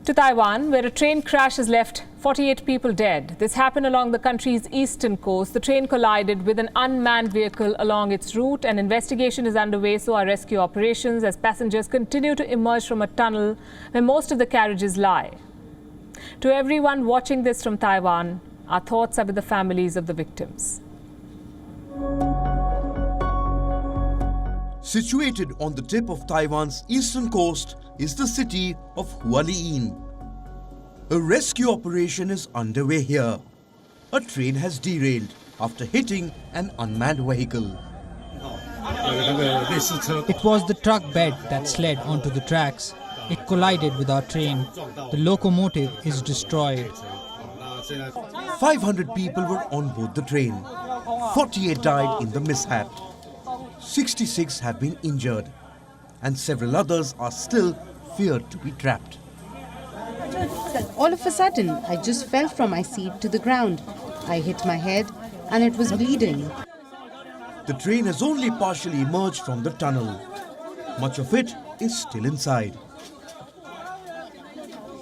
To Taiwan, where a train crash has left 48 people dead. This happened along the country's eastern coast. The train collided with an unmanned vehicle along its route. An investigation is underway, so are rescue operations as passengers continue to emerge from a tunnel where most of the carriages lie. To everyone watching this from Taiwan, our thoughts are with the families of the victims. Situated on the tip of Taiwan's eastern coast is the city of WION. A rescue operation is underway here. A train has derailed after hitting an unmanned vehicle. It was the truck bed that slid onto the tracks. It collided with our train. The locomotive is destroyed. 500 people were on board the train. 48 died in the mishap. 66 have been injured, and several others are still feared to be trapped. All of a sudden, I just fell from my seat to the ground. I hit my head and it was bleeding. The train has only partially emerged from the tunnel. Much of it is still inside.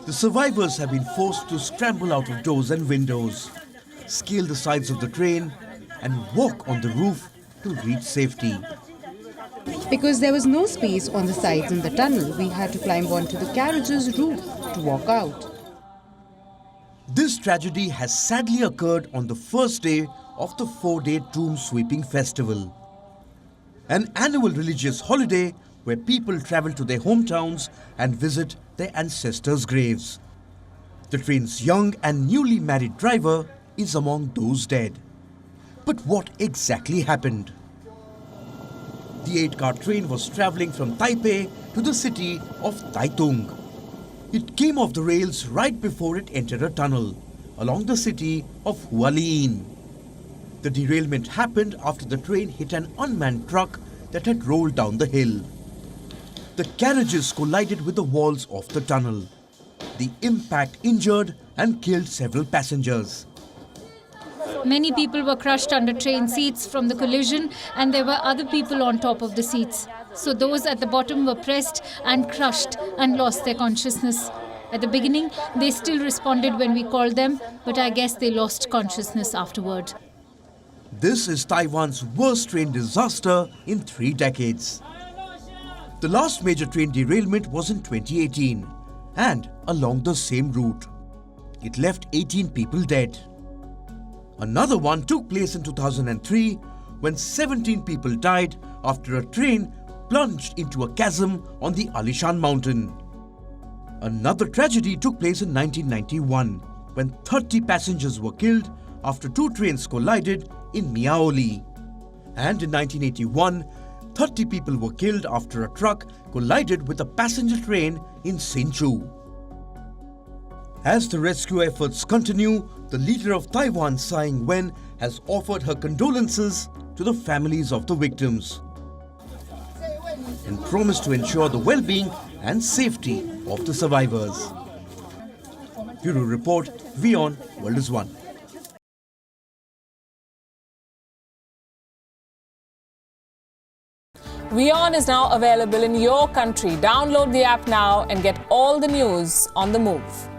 The survivors have been forced to scramble out of doors and windows, scale the sides of the train and walk on the roof to reach safety. Because there was no space on the sides in the tunnel, we had to climb onto the carriage's roof to walk out. This tragedy has sadly occurred on the first day of the 4-day tomb sweeping festival, an annual religious holiday where people travel to their hometowns and visit their ancestors' graves. The train's young and newly married driver is among those dead. But what exactly happened? The 8-car train was travelling from Taipei to the city of Taitung. It came off the rails right before it entered a tunnel along the city of WION. The derailment happened after the train hit an unmanned truck that had rolled down the hill. The carriages collided with the walls of the tunnel. The impact injured and killed several passengers. Many people were crushed under train seats from the collision, and there were other people on top of the seats. So those at the bottom were pressed and crushed and lost their consciousness. At the beginning, they still responded when we called them, but I guess they lost consciousness afterward. This is Taiwan's worst train disaster in 3 decades. The last major train derailment was in 2018 and along the same route. It left 18 people dead. Another one took place in 2003 when 17 people died after a train plunged into a chasm on the Alishan mountain. Another tragedy took place in 1991 when 30 passengers were killed after 2 trains collided in Miaoli. And in 1981, 30 people were killed after a truck collided with a passenger train in Hsinchu. As the rescue efforts continue, the leader of Taiwan, Tsai Ing-wen, has offered her condolences to the families of the victims and promised to ensure the well-being and safety of the survivors. Bureau Report, WION World is One. WION is now available in your country. Download the app now and get all the news on the move.